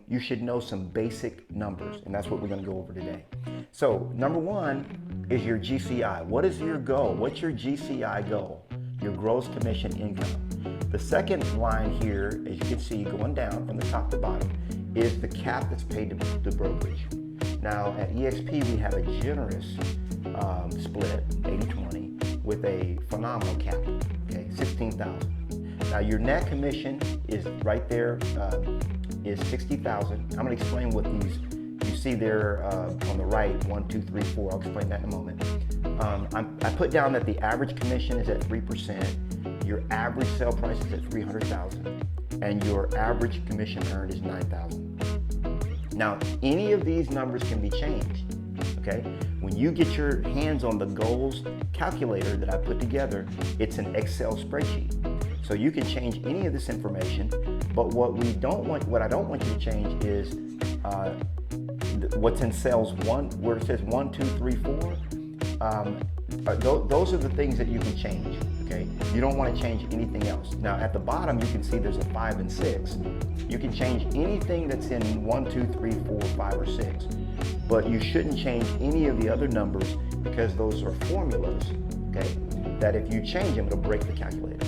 you should know some basic numbers, and that's what we're going to go over today. So number one is your GCI. What is your goal? What's your GCI goal? Your gross commission income. The second line here, as you can see going down from the top to bottom, is the cap that's paid to the brokerage. Now at EXP we have a generous split, 80-20, with a phenomenal cap, okay, $16,000. Now your net commission is right there, is $60,000. I'm going to explain what these, you see there on the right, 1, 2, 3, 4, I'll explain that in a moment. I put down that the average commission is at 3%, your average sale price is at $300,000, and your average commission earned is $9,000. Now, any of these numbers can be changed, okay? When you get your hands on the goals calculator that I put together, it's an Excel spreadsheet. So you can change any of this information, but what I don't want you to change is what's in cells 1, where it says 1, 2, 3, 4. Those are the things that you can change, okay? You don't want to change anything else. Now at the bottom you can see there's a 5 and 6. You can change anything that's in 1, 2, 3, 4, 5, or 6, but you shouldn't change any of the other numbers because those are formulas, okay, that if you change them it'll break the calculator,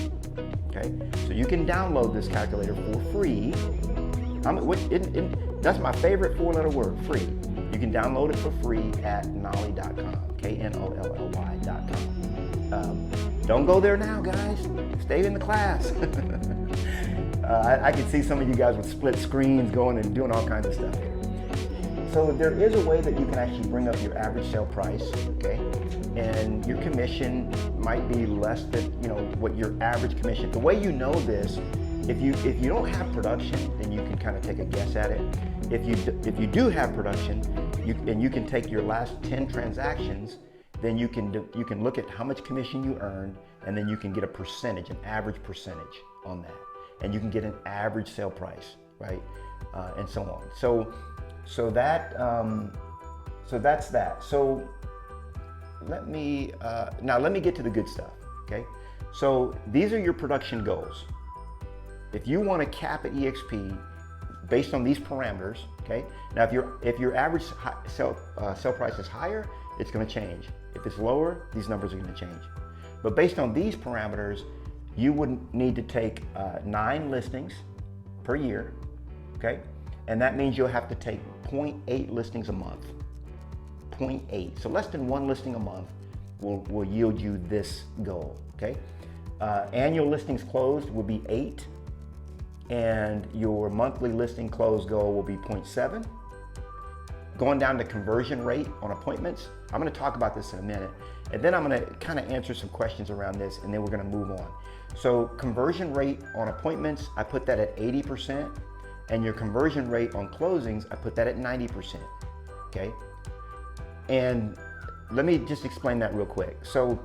okay? So you can download this calculator for free. That's my favorite 4-letter word, free. You can download it for free at knolly.com, Knolly.com. Don't go there now, guys. Stay in the class. I can see some of you guys with split screens going and doing all kinds of stuff here. So there is a way that you can actually bring up your average sale price, okay? And your commission might be less than, what your average commission. The way you know this, if you don't have production, then you can kind of take a guess at it. If you do have production, you can take your last 10 transactions, then you can look at how much commission you earned, and then you can get a percentage, an average percentage on that, and you can get an average sale price, right, and so on. So that's that. So let me get to the good stuff, okay? So these are your production goals. If you want to cap at EXP based on these parameters, okay? Now, if your average sale price is higher, it's going to change. If it's lower, these numbers are going to change. But based on these parameters, you would need to take 9 listings per year, okay? And that means you'll have to take 0.8 listings a month. 0.8. So less than 1 listing a month will yield you this goal, okay? Annual listings closed will be 8. And your monthly listing close goal will be 0.7. Going down to conversion rate on appointments, I'm going to talk about this in a minute, and then I'm going to kind of answer some questions around this, and then we're going to move on. So conversion rate on appointments, I put that at 80%, and your conversion rate on closings, I put that at 90%, okay? And let me just explain that real quick. So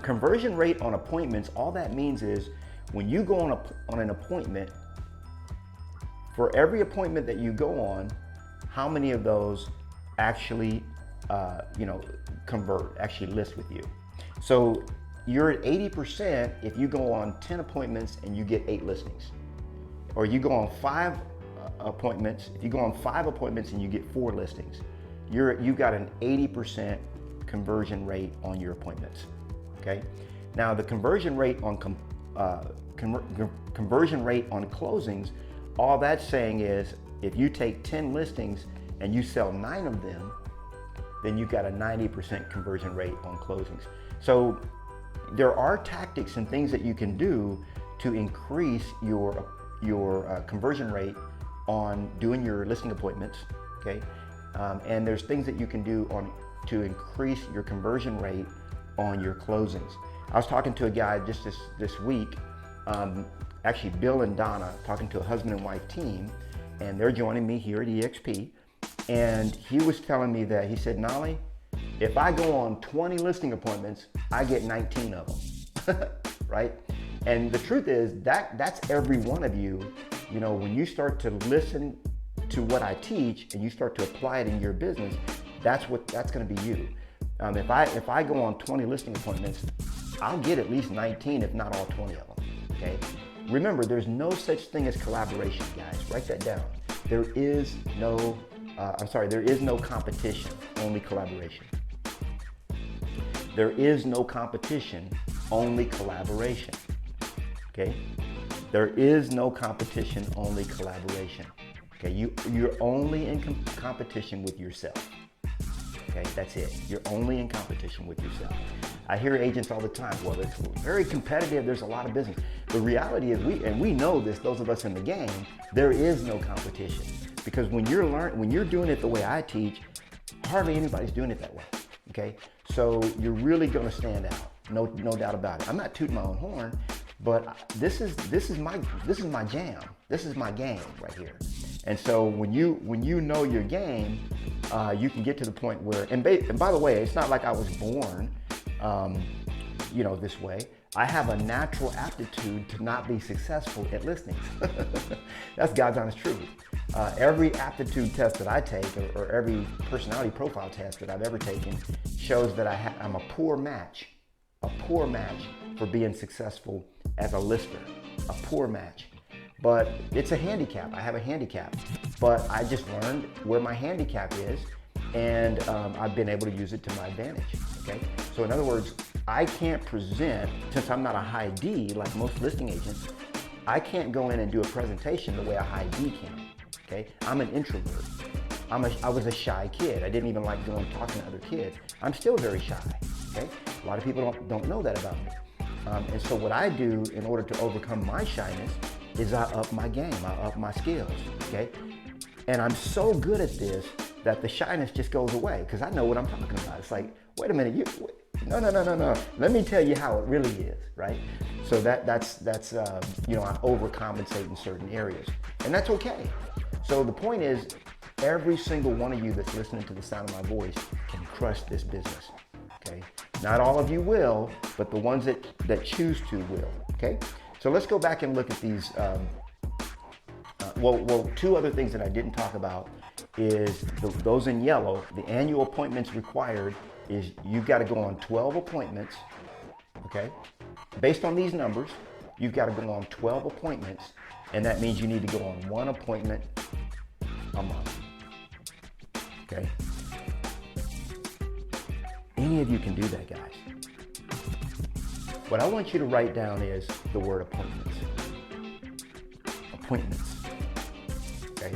conversion rate on appointments, all that means is when you go on an appointment, for every appointment that you go on, how many of those actually, convert, actually list with you? So you're at 80% if you go on 10 appointments and you get 8 listings. Or you go on 5 appointments, if you go on 5 appointments and you get 4 listings, you got an 80% conversion rate on your appointments, okay? Now the conversion rate on conversion rate on closings, all that's saying is if you take 10 listings and you sell 9 of them, then you got a 90% conversion rate on closings. So there are tactics and things that you can do to increase your conversion rate on doing your listing appointments, okay? And there's things that you can do to increase your conversion rate on your closings. I was talking to a guy just this week, actually Bill and Donna, talking to a husband and wife team, and they're joining me here at EXP. And he was telling me that, he said, Knolly, if I go on 20 listing appointments, I get 19 of them, right? And the truth is that's every one of you. When you start to listen to what I teach and you start to apply it in your business, that's going to be you. If I go on 20 listing appointments, I'll get at least 19, if not all 20 of them, okay? Remember, there's no such thing as collaboration, guys. Write that down. there is no competition, only collaboration. There is no competition, only collaboration. Okay? There is no competition, only collaboration. Okay? You're only in competition with yourself. Okay? That's it. You're only in competition with yourself. I hear agents all the time, well, it's very competitive, there's a lot of business. The reality is, we know this, those of us in the game, there is no competition. Because when you're doing it the way I teach, hardly anybody's doing it that way. Okay? So you're really gonna stand out. No doubt about it. I'm not tooting my own horn, but this is my jam. This is my game right here. And so when you know your game, you can get to the point where, and by the way, it's not like I was born this way. I have a natural aptitude to not be successful at listings. That's God's honest truth. Every aptitude test that I take, or every personality profile test that I've ever taken, shows that I'm a poor match for being successful as a lister, a poor match. But it's a handicap. I have a handicap, but I just learned where my handicap is, and I've been able to use it to my advantage. Okay, so in other words, I can't present, since I'm not a high D like most listing agents, I can't go in and do a presentation the way a high D can. Okay, I'm an introvert. I was a shy kid. I didn't even like talking to other kids. I'm still very shy. Okay, a lot of people don't know that about me. And so what I do in order to overcome my shyness is I up my game. I up my skills. Okay, and I'm so good at this that the shyness just goes away because I know what I'm talking about. It's like, wait a minute, no. Let me tell you how it really is, right? So that's I overcompensate in certain areas, and that's okay. So the point is, every single one of you that's listening to the sound of my voice can crush this business. Okay, not all of you will, but the ones that choose to will. Okay, so let's go back and look at these. Two other things that I didn't talk about is those in yellow. The annual appointments required is you've got to go on 12 appointments. Okay, based on these numbers, you've got to go on 12 appointments, and that means you need to go on one appointment a month. Okay. Any of you can do that, guys. What I want you to write down is the word appointments. Appointments. Okay?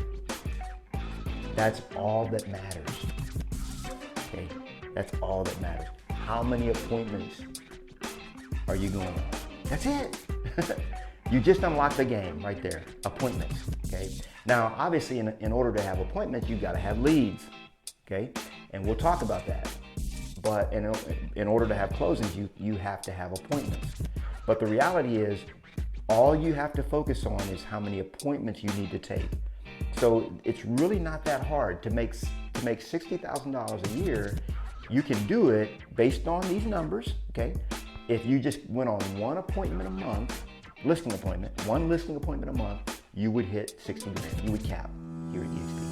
That's all that matters. Okay? That's all that matters. How many appointments are you going on? That's it. You just unlocked the game right there. Appointments. Okay? Now, obviously, in order to have appointments, you've got to have leads. Okay? And we'll talk about that. But in order to have closings, you have to have appointments. But the reality is, all you have to focus on is how many appointments you need to take. So it's really not that hard to make $60,000 a year. You can do it based on these numbers. Okay, if you just went on one appointment a month, one listing appointment a month, you would hit 60 grand. You would cap here at EXP.